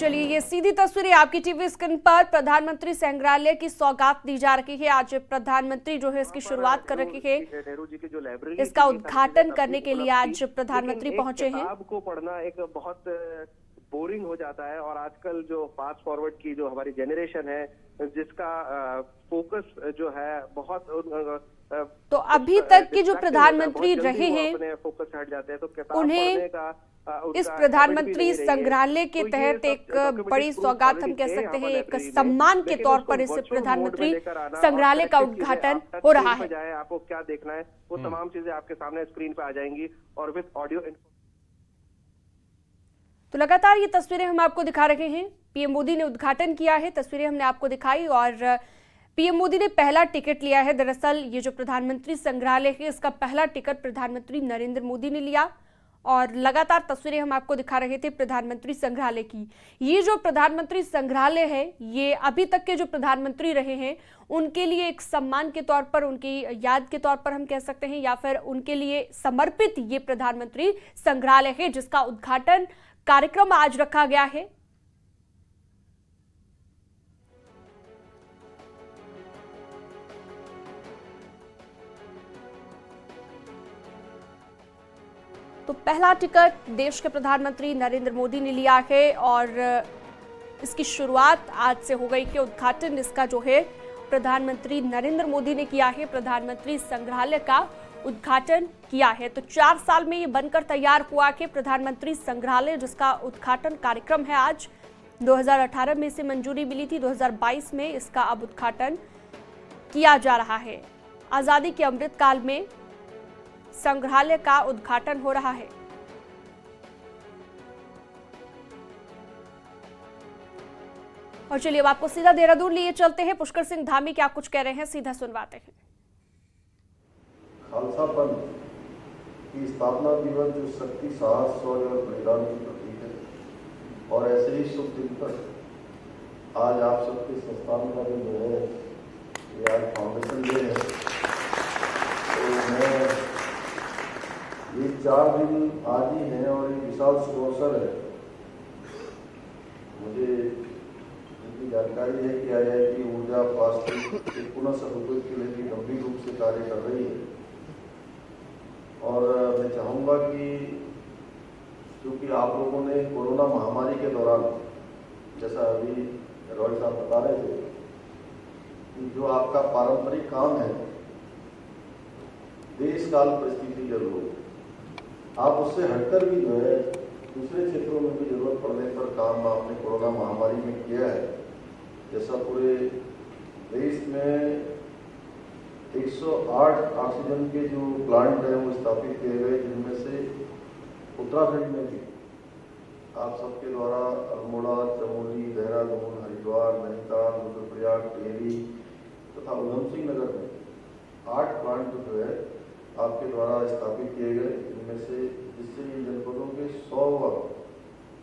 चलिए, ये सीधी तस्वीरें आपकी टीवी स्क्रीन पर प्रधानमंत्री संग्रहालय की सौगात दी जा रही है। आज प्रधानमंत्री जो है इसकी शुरुआत कर रही है। नेहरू जी की जो लाइब्रेरी इसका उद्घाटन करने के लिए आज प्रधानमंत्री पहुंचे हैं। किताब को पढ़ना एक बहुत बोरिंग हो जाता है और आजकल जो फास्ट फॉरवर्ड की जो हमारी जनरेशन है जिसका फोकस जो है बहुत तो अभी तक के जो प्रधानमंत्री रहे हैं अपने फोकस हट जाते हैं, तो किताब उन्हें पढ़ने का इस प्रधानमंत्री संग्रहालय के तहत एक बड़ी सौगात हम कह सकते हैं, एक सम्मान के तौर पर इस प्रधानमंत्री संग्रहालय का उद्घाटन हो रहा है। आपको क्या देखना है वो तमाम चीजें आपके सामने स्क्रीन पे आ जाएंगी और विद ऑडियो। तो लगातार ये तस्वीरें हम आपको दिखा रहे हैं। पीएम मोदी ने उद्घाटन किया है, तस्वीरें हमने आपको दिखाई और पीएम मोदी ने पहला टिकट लिया है। दरअसल ये जो प्रधानमंत्री संग्रहालय है इसका पहला टिकट प्रधानमंत्री नरेंद्र मोदी ने लिया और लगातार तस्वीरें हम आपको दिखा रहे थे प्रधानमंत्री संग्रहालय की। ये जो प्रधानमंत्री संग्रहालय है ये अभी तक के जो प्रधानमंत्री रहे हैं उनके लिए एक सम्मान के तौर पर, उनकी याद के तौर पर हम कह सकते हैं, या फिर उनके लिए समर्पित ये प्रधानमंत्री संग्रहालय है जिसका उद्घाटन कार्यक्रम आज रखा गया है। तो पहला टिकट देश के प्रधानमंत्री नरेंद्र मोदी ने लिया है और इसकी शुरुआत आज से हो गई कि उद्घाटन इसका जो है प्रधानमंत्री नरेंद्र मोदी ने किया है। प्रधानमंत्री संग्रहालय का उद्घाटन किया है। तो 4 साल में ये बनकर तैयार हुआ कि प्रधानमंत्री संग्रहालय जिसका उद्घाटन कार्यक्रम है आज 2018 में इसे मंजूरी मिली थी, 2022 में इसका अब उद्घाटन किया जा रहा है। आजादी के अमृत काल में संग्रहालय का उद्घाटन हो रहा है। और चलिए अब आपको सीधा देहरादून लिए चलते हैं। पुष्कर सिंह धामी क्या कुछ कह रहे हैं, सीधा सुनवाते हैं। खालसा पंथ की स्थापना दिवस जो शक्ति, साहस, शौर्य और बलिदान की प्रतीक है और ऐसे ही शुभ दिन पर आज आप सबके संस्थान का जो है ये आज फाउंडेशन डे है। तो मैं ये 4 दिन आज ही हैं और एक विशाल शुभ अवसर है। मुझे इतनी जानकारी है कि IIT ऊर्जा प्लास्टिक के पुनः सदुपयोग के लिए गंभीर रूप से कार्य कर रही है और मैं चाहूँगा कि क्योंकि आप लोगों ने कोरोना महामारी के दौरान, जैसा अभी रॉय साहब बता रहे थे, कि जो आपका पारंपरिक काम है देश काल परिस्थिति जरूर आप उससे हटकर भी जो है दूसरे क्षेत्रों में भी जरूरत पड़ने पर काम आपने कोरोना महामारी में किया है। जैसा पूरे देश में 108 ऑक्सीजन के जो प्लांट हैं वो स्थापित किए गए, जिनमें से उत्तराखंड में भी आप सबके द्वारा अल्मोड़ा, चमोली, देहरादून, हरिद्वार, नैनीताल, रुद्रप्रयाग, टिहरी तथा उधमसिंह नगर में 8 प्लांट जो है आपके द्वारा स्थापित किए गए, इनमें से जिससे इन जनपदों के 100 व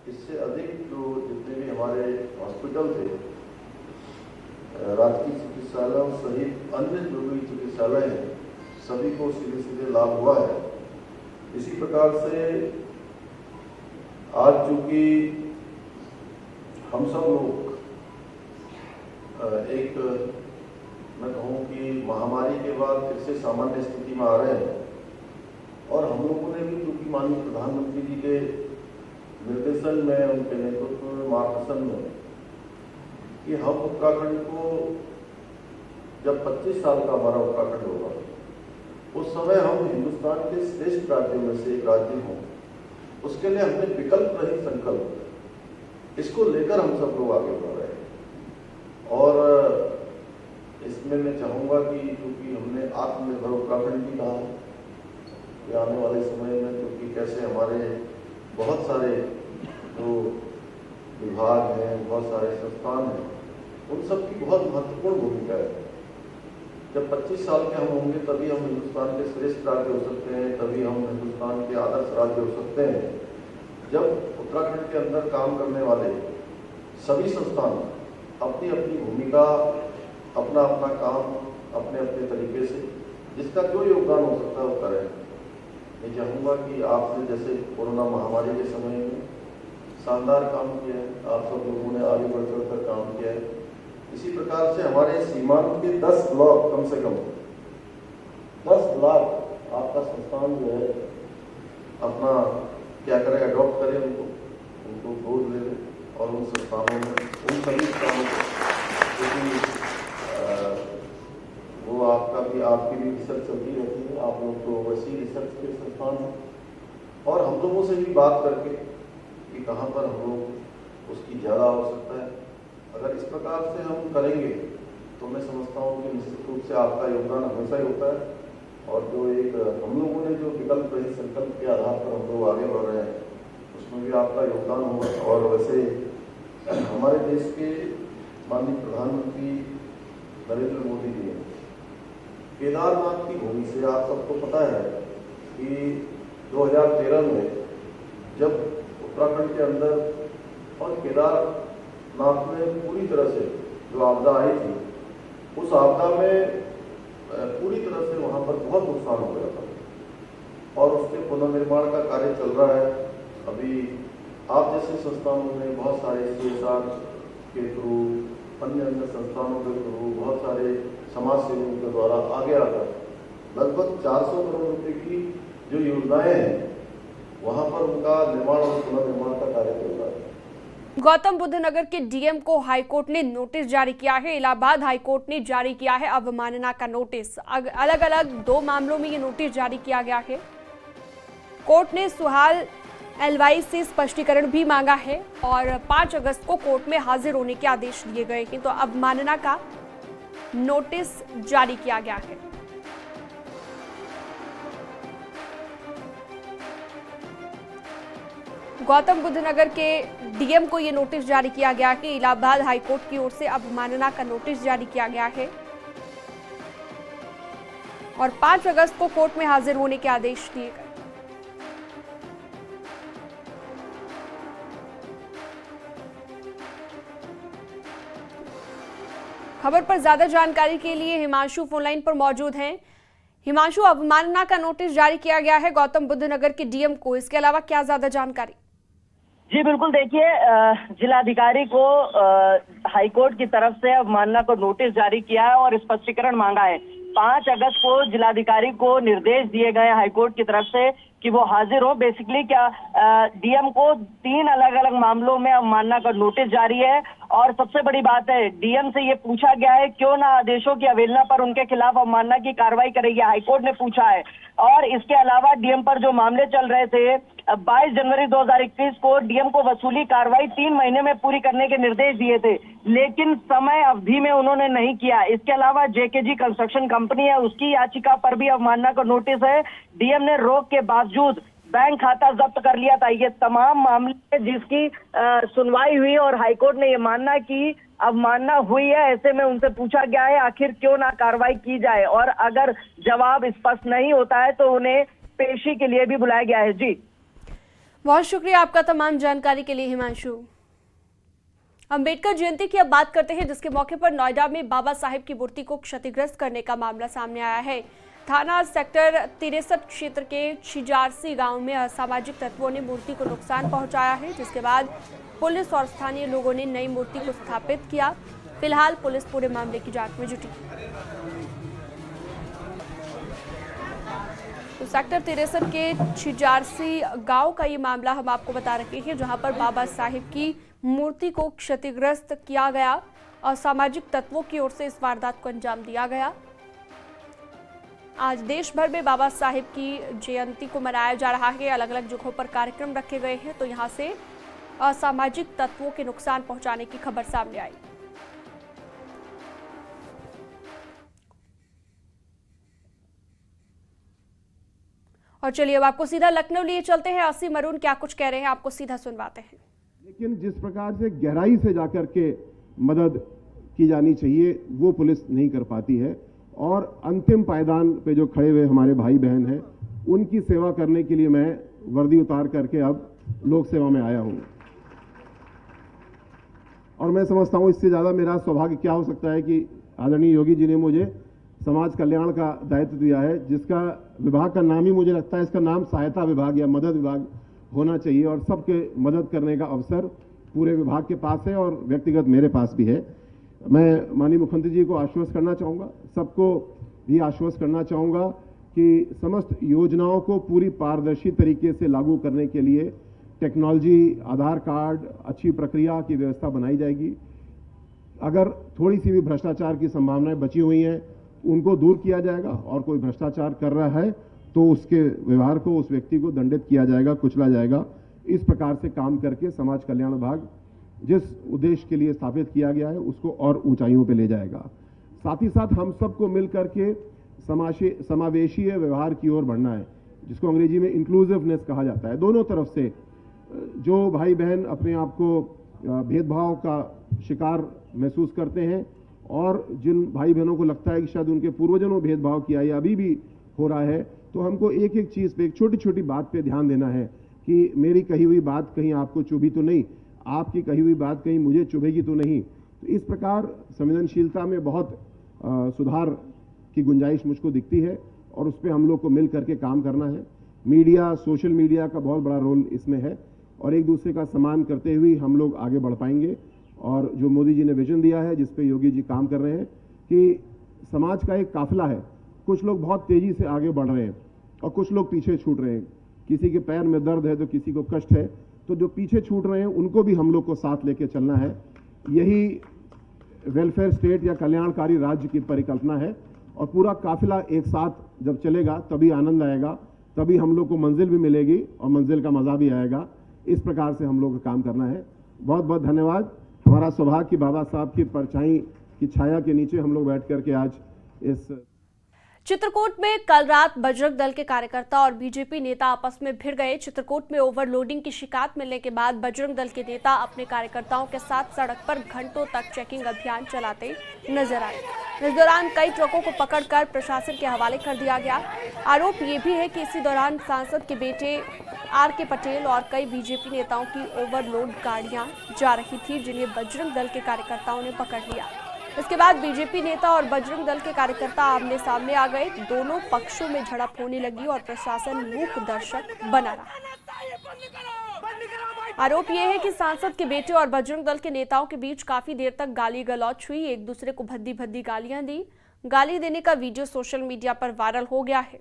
इससे अधिक जो जितने भी हमारे हॉस्पिटल थे, राजकीय चिकित्सालयों सहित अन्य जो भी चिकित्सालय हैं, सभी को सीधे सीधे लाभ हुआ है। इसी प्रकार से आज चूंकि हम सब लोग एक मैं कहूँ कि महामारी के बाद फिर से सामान्य स्थिति में आ रहे हैं और हम लोगों ने भी चूंकि माननीय प्रधानमंत्री जी के निर्देशन में, उनके नेतृत्व में, मार्गदर्शन में, कि हम उत्तराखंड को जब 25 साल का हमारा उत्तराखंड होगा उस समय हम हिंदुस्तान के श्रेष्ठ राज्यों में से एक राज्य हों, उसके लिए हमने विकल्प रहित संकल्प, इसको लेकर हम सब लोग आगे बढ़ रहे हैं। और इसमें मैं चाहूँगा कि क्योंकि हमने आत्मनिर्भर उत्तराखंड भी कहा कि आने वाले समय में, क्योंकि कैसे हमारे बहुत सारे जो विभाग हैं, बहुत सारे संस्थान हैं, उन सब की बहुत महत्वपूर्ण भूमिका है। जब 25 साल के हम होंगे तभी हम हिंदुस्तान के श्रेष्ठ राज्य हो सकते हैं, तभी हम हिंदुस्तान के आदर्श राज्य हो सकते हैं। जब उत्तराखंड के अंदर काम करने वाले सभी संस्थान अपनी अपनी भूमिका, अपना अपना काम अपने अपने तरीके से जिसका जो योगदान हो सकता है वो करें। मैं चाहूँगा कि आपने जैसे कोरोना महामारी के समय में शानदार काम किया है, आप सब लोगों ने आगे बढ़ चढ़कर काम किया है। इसी प्रकार से हमारे सीमांत के 10 ब्लॉक, कम से कम 10 ब्लॉक आपका संस्थान जो है अपना क्या करे, अडॉप्ट करे, उनको गोद ले ले और उन संस्थानों में उन सभी कामों को, क्योंकि वो आपकी भी रिसर्च चलती रहती है, आप लोग तो वैसी रिसर्च के संस्थान हैं, और हम लोगों से भी बात करके कि कहाँ पर हम लोग उसकी ज़्यादा आवश्यकता है, अगर इस प्रकार से हम करेंगे तो मैं समझता हूँ कि निश्चित रूप से आपका योगदान हमेशा ही होता है। और जो एक हम लोगों ने जो विकल्प रही संकल्प के आधार पर हम लोग आगे बढ़ रहे हैं, उसमें भी आपका योगदान होगा। और वैसे हमारे देश के माननीय प्रधानमंत्री नरेंद्र मोदी जी ने केदारनाथ की भूमि से, आप सबको पता है कि 2013 में जब उत्तराखंड के अंदर और केदारनाथ में पूरी तरह से जो आपदा आई थी, उस आपदा में पूरी तरह से वहाँ पर बहुत नुकसान हो गया था और उसके पुनर्निर्माण का कार्य चल रहा है। अभी आप जैसे संस्थानों में बहुत सारे CSR के थ्रू, अन्य संस्थानों के थ्रू, बहुत सारे समाज सेवियों के द्वारा आगे आकर लगभग 400 करोड़ रुपए की जो योजनाएं हैं वहाँ पर उनका निर्माण और पुनर्निर्माण का कार्य चल रहा है। गौतम बुद्ध नगर के डीएम को हाईकोर्ट ने नोटिस जारी किया है। इलाहाबाद हाईकोर्ट ने जारी किया है अवमानना का नोटिस। अलग अलग 2 मामलों में ये नोटिस जारी किया गया है। कोर्ट ने सुहाल LY से स्पष्टीकरण भी मांगा है और 5 अगस्त को कोर्ट में हाजिर होने के आदेश दिए गए हैं। तो अवमानना का नोटिस जारी किया गया है। गौतम बुद्ध नगर के डीएम को ये नोटिस जारी किया गया कि इलाहाबाद हाईकोर्ट की ओर से अवमानना का नोटिस जारी किया गया है और 5 अगस्त को कोर्ट में हाजिर होने के आदेश दिए गए। खबर पर ज्यादा जानकारी के लिए हिमांशु फोनलाइन पर मौजूद हैं। हिमांशु, अवमानना का नोटिस जारी किया गया है गौतम बुद्ध नगर के डीएम को, इसके अलावा क्या ज्यादा जानकारी? जी बिल्कुल, देखिए जिलाधिकारी को हाईकोर्ट की तरफ से अवमानना को नोटिस जारी किया है और स्पष्टीकरण मांगा है। 5 अगस्त को जिलाधिकारी को निर्देश दिए गए हाईकोर्ट की तरफ से कि वो हाजिर हो। बेसिकली क्या डीएम को 3 अलग अलग मामलों में अवमानना का नोटिस जारी है और सबसे बड़ी बात है डीएम से ये पूछा गया है क्यों ना आदेशों की अवहेलना पर उनके खिलाफ अवमानना की कार्रवाई करेगी, हाईकोर्ट ने पूछा है। और इसके अलावा डीएम पर जो मामले चल रहे थे 22 जनवरी 2021 को डीएम को वसूली कार्रवाई 3 महीने में पूरी करने के निर्देश दिए थे, लेकिन समय अवधि में उन्होंने नहीं किया। इसके अलावा जेकेजी कंस्ट्रक्शन कंपनी है, उसकी याचिका पर भी अवमानना का नोटिस है। डीएम ने रोक के बावजूद बैंक खाता जब्त कर लिया था। ये तमाम मामले जिसकी सुनवाई हुई और हाईकोर्ट ने ये मानना की अवमानना हुई है, ऐसे में उनसे पूछा गया है आखिर क्यों ना कार्रवाई की जाए और अगर जवाब स्पष्ट नहीं होता है तो उन्हें पेशी के लिए भी बुलाया गया है। जी बहुत शुक्रिया आपका तमाम जानकारी के लिए हिमांशु। अंबेडकर जयंती की अब बात करते हैं, जिसके मौके पर नोएडा में बाबा साहेब की मूर्ति को क्षतिग्रस्त करने का मामला सामने आया है। थाना सेक्टर 63 क्षेत्र के छिजारसी गांव में असामाजिक तत्वों ने मूर्ति को नुकसान पहुंचाया है, जिसके बाद पुलिस और स्थानीय लोगों ने नई मूर्ति को स्थापित किया। फिलहाल पुलिस पूरे मामले की जांच में जुटी। तो सेक्टर 63 के छिजारसी गांव का ये मामला हम आपको बता रहे हैं, जहां पर बाबा साहेब की मूर्ति को क्षतिग्रस्त किया गया और असामाजिक तत्वों की ओर से इस वारदात को अंजाम दिया गया। आज देश भर में बाबा साहेब की जयंती को मनाया जा रहा है। अलग अलग जगहों पर कार्यक्रम रखे गए हैं, तो यहां से असामाजिक तत्वों के नुकसान पहुंचाने की खबर सामने आई। और चलिए अब आपको सीधा लखनऊ लिए चलते हैं। आसिम अरुण क्या कुछ कह रहे हैं, आपको सीधा सुनवाते हैं। लेकिन जिस प्रकार से गहराई से जाकर के मदद की जानी चाहिए वो पुलिस नहीं कर पाती है और अंतिम पायदान पे जो खड़े हुए हमारे भाई बहन हैं उनकी सेवा करने के लिए मैं वर्दी उतार करके अब लोक सेवा में आया हूं और मैं समझता हूं इससे ज़्यादा मेरा सौभाग्य क्या हो सकता है कि आदरणीय योगी जी ने मुझे समाज कल्याण का दायित्व दिया है, जिसका विभाग का नाम ही मुझे लगता है इसका नाम सहायता विभाग या मदद विभाग होना चाहिए और सबके मदद करने का अवसर पूरे विभाग के पास है और व्यक्तिगत मेरे पास भी है। मैं माननीय मुख्यमंत्री जी को आश्वस्त करना चाहूँगा, सबको भी आश्वस्त करना चाहूँगा कि समस्त योजनाओं को पूरी पारदर्शी तरीके से लागू करने के लिए टेक्नोलॉजी, आधार कार्ड, अच्छी प्रक्रिया की व्यवस्था बनाई जाएगी। अगर थोड़ी सी भी भ्रष्टाचार की संभावनाएं बची हुई हैं उनको दूर किया जाएगा और कोई भ्रष्टाचार कर रहा है तो उसके व्यवहार को, उस व्यक्ति को दंडित किया जाएगा, कुचला जाएगा। इस प्रकार से काम करके समाज कल्याण विभाग जिस उद्देश्य के लिए स्थापित किया गया है उसको और ऊंचाइयों पे ले जाएगा। साथ ही साथ हम सबको मिलकर के समावेशीय व्यवहार की ओर बढ़ना है, जिसको अंग्रेजी में इंक्लूसिवनेस कहा जाता है। दोनों तरफ से जो भाई बहन अपने आप को भेदभाव का शिकार महसूस करते हैं और जिन भाई बहनों को लगता है कि शायद उनके पूर्वजों ने भेदभाव किया या अभी भी हो रहा है, तो हमको एक एक चीज पे, एक छोटी छोटी बात पे ध्यान देना है कि मेरी कही हुई बात कहीं आपको चुभी तो नहीं, आपकी कही हुई बात कहीं मुझे चुभेगी तो नहीं। तो इस प्रकार संवेदनशीलता में बहुत सुधार की गुंजाइश मुझको दिखती है और उस पर हम लोग को मिल करके काम करना है। मीडिया, सोशल मीडिया का बहुत बड़ा रोल इसमें है और एक दूसरे का सम्मान करते हुए हम लोग आगे बढ़ पाएंगे। और जो मोदी जी ने विजन दिया है, जिस पे योगी जी काम कर रहे हैं कि समाज का एक काफिला है, कुछ लोग बहुत तेजी से आगे बढ़ रहे हैं और कुछ लोग पीछे छूट रहे हैं। किसी के पैर में दर्द है तो किसी को कष्ट है, तो जो पीछे छूट रहे हैं उनको भी हम लोग को साथ लेके चलना है। यही वेलफेयर स्टेट या कल्याणकारी राज्य की परिकल्पना है और पूरा काफिला एक साथ जब चलेगा तभी आनंद आएगा, तभी हम लोग को मंजिल भी मिलेगी और मंजिल का मजा भी आएगा। इस प्रकार से हम लोग को काम करना है। बहुत बहुत धन्यवाद। हमारा सौभाग्य कि बाबा साहब की परछाई की छाया के नीचे हम लोग बैठ करके आज इस चित्रकूट में कल रात बजरंग दल के कार्यकर्ता और बीजेपी नेता आपस में भिड़ गए। चित्रकूट में ओवरलोडिंग की शिकायत मिलने के बाद बजरंग दल के नेता अपने कार्यकर्ताओं के साथ सड़क पर घंटों तक चेकिंग अभियान चलाते नजर आए। इस दौरान कई ट्रकों को पकड़कर प्रशासन के हवाले कर दिया गया। आरोप ये भी है कि इसी दौरान सांसद के बेटे आर.के. पटेल और कई बीजेपी नेताओं की ओवरलोड गाड़ियां जा रही थी, जिन्हें बजरंग दल के कार्यकर्ताओं ने पकड़ लिया। इसके बाद बीजेपी नेता और बजरंग दल के कार्यकर्ता आमने सामने आ गए। दोनों पक्षों में झड़प होने लगी और प्रशासन मूक दर्शक बना रहा। आरोप यह है कि सांसद के बेटे और बजरंग दल के नेताओं के बीच काफी देर तक गाली गलौच हुई। एक दूसरे को भद्दी भद्दी गालियां दी। गाली देने का वीडियो सोशल मीडिया पर वायरल हो गया है।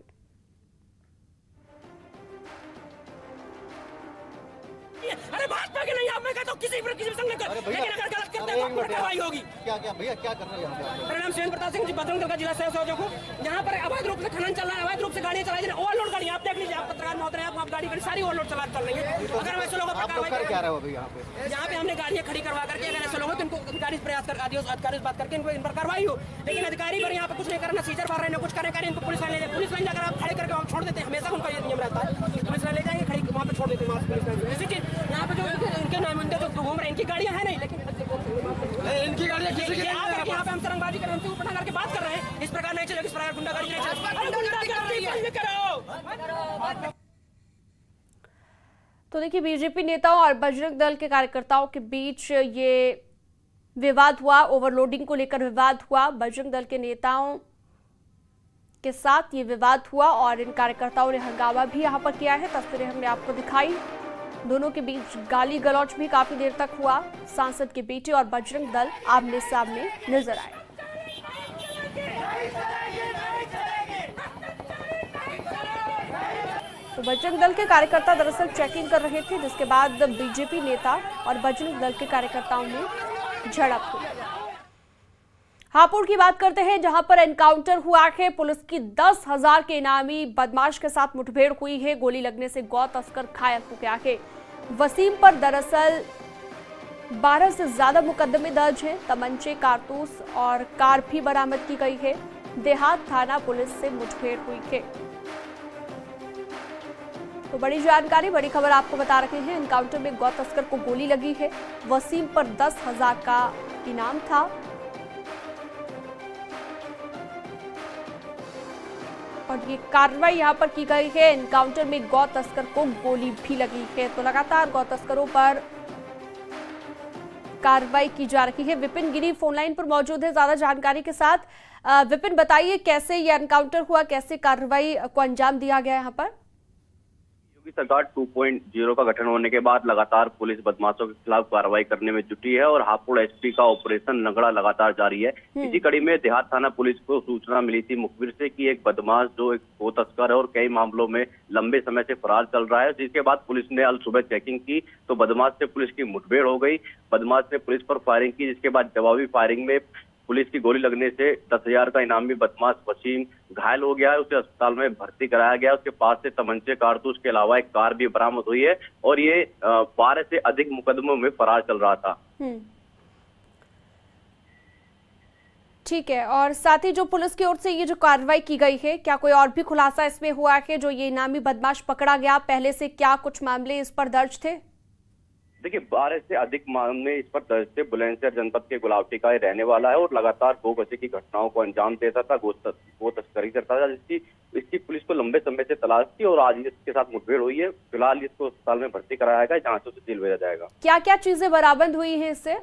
अरे भाजपा के नहीं, आप मैं कहता हूं किसी भी संग लेकर, लेकिन अगर गलत करते हैं तो कार्रवाई होगी। क्या भैया क्या कर रहे हैं? मेरा नाम सुरेंद्र प्रताप सिंह जी, बजरंग दल का जिला सहयोजक हूं। यहाँ पर अवैध रूप से खनन चल रहा है, अवैध रूप से गाड़ियां चलाई जा रही है, ओवरलोड गाड़ियां। आप देख लीजिए, आप पत्रकार महोदय, आप गाड़ी सारी ओवरलोड चल रही है। अगर वैसे लोगों पर कार्रवाई क्या रहे हो यहाँ पे हमने गाड़ियां खड़ी करवा करके, अगर ऐसे लोगों तो इनको अधिकारी प्रयास कर अधिकारी बात करके इनको इन पर कार्रवाई हो। लेकिन अधिकारी पर यहाँ पे कुछ नहीं करना, सीजर मार रहे हैं, कुछ करें, इनको पुलिस लाइन ले, पुलिस लाइन अगर आप खड़े करके हम छोड़ देते हैं, हमेशा उनका ये नियम रहता है, पुलिस लाइन ले जाएंगे, खड़ी वहाँ पे छोड़ देते हैं पुलिस लाइन। ऐसी चीज यहाँ पे जो इनके नामंदे जो घूम रहे हैं, इनकी गाड़ियां है नहीं, लेकिन इनकी गाड़ियां किसी की यहाँ पे हम सरंगबाजी कर रहे हैं, हमसे ऊपर करके बात कर रहे हैं। इस प्रकार नहीं चलेगा, इस प्रकार गुंडागर्दी नहीं चलेगी। तो देखिए, बीजेपी नेताओं और बजरंग दल के कार्यकर्ताओं के बीच ये विवाद हुआ, ओवरलोडिंग को लेकर विवाद हुआ। बजरंग दल के नेताओं के साथ ये विवाद हुआ और इन कार्यकर्ताओं ने हंगामा भी यहाँ पर किया है। तस्वीरें हमने आपको दिखाई। दोनों के बीच गाली गलौच भी काफी देर तक हुआ। सांसद के बेटे और बजरंग दल आमने सामने नजर आए। तो बजरंग दल के कार्यकर्ता दरअसल चेकिंग कर रहे थे, जिसके बाद बीजेपी नेता और बजरंग दल के कार्यकर्ताओं में झड़प हुई। हापुड़ की बात करते हैं, जहां पर एनकाउंटर हुआ है। पुलिस की 10,000 के इनामी बदमाश के साथ मुठभेड़ हुई है। गोली लगने से गौ तस्कर घायल हो गया है। वसीम पर दरअसल 12 से ज्यादा मुकदमे दर्ज हैं। तमंचे, कारतूस और कार भी बरामद की गई है। देहात थाना पुलिस से मुठभेड़ हुई है। तो बड़ी जानकारी, बड़ी खबर आपको बता रहे हैं। एनकाउंटर में गौ तस्कर को गोली लगी है। वसीम पर 10,000 का इनाम था। और ये कार्रवाई यहाँ पर की गई है। एनकाउंटर में गौ तस्कर को गोली भी लगी है। तो लगातार गौ तस्करों पर कार्रवाई की जा रही है। विपिन गिरी फोनलाइन पर मौजूद है ज्यादा जानकारी के साथ। विपिन, बताइए कैसे ये एनकाउंटर हुआ, कैसे कार्रवाई को अंजाम दिया गया यहाँ पर? की सरकार 2.0 का गठन होने के बाद लगातार पुलिस बदमाशों के खिलाफ कार्रवाई करने में जुटी है और हापुड़ एसपी का ऑपरेशन लंगड़ा लगातार जारी है। इसी कड़ी में देहात थाना पुलिस को सूचना मिली थी मुखबिर से कि एक बदमाश जो एक गो तस्कर है और कई मामलों में लंबे समय से फरार चल रहा है, जिसके बाद पुलिस ने अल सुबह चेकिंग की तो बदमाश से पुलिस की मुठभेड़ हो गई। बदमाश ने पुलिस पर फायरिंग की, जिसके बाद जवाबी फायरिंग में पुलिस की गोली लगने से 10,000 का इनामी बदमाश वसीम घायल हो गया है। उसे अस्पताल में भर्ती कराया गया। उसके पास से तमंचे, कारतूस के अलावा एक कार भी बरामद हुई है और ये 12 से अधिक मुकदमों में फरार चल रहा था। ठीक है, और साथ ही जो पुलिस की ओर से ये जो कार्रवाई की गई है, क्या कोई और भी खुलासा इसमें हुआ है? जो ये इनामी बदमाश पकड़ा गया, पहले से क्या कुछ मामले इस पर दर्ज थे? देखिए, 12 से अधिक मामले इस पर दर्ज थे। बुलंदशहर जनपद के गुलावटी का रहने वाला है और लगातार गोवंशे की घटनाओं को अंजाम देता था, गो तस्करी करता था, इसकी पुलिस को लंबे समय से तलाश थी और आज इसके साथ मुठभेड़ हुई है। फिलहाल इसको अस्पताल में भर्ती कराया गया, जहाँ से उसे जेल भेजा जाएगा। क्या क्या चीजें बरामद हुई है इससे?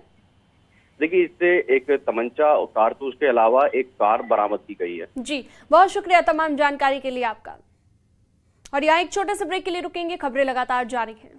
देखिए, इससे एक तमंचा और कारतूस के अलावा एक कार बरामद की गई है। जी, बहुत शुक्रिया तमाम जानकारी के लिए आपका। और यहाँ एक छोटे से ब्रेक के लिए रुकेंगे, खबरें लगातार जारी हैं।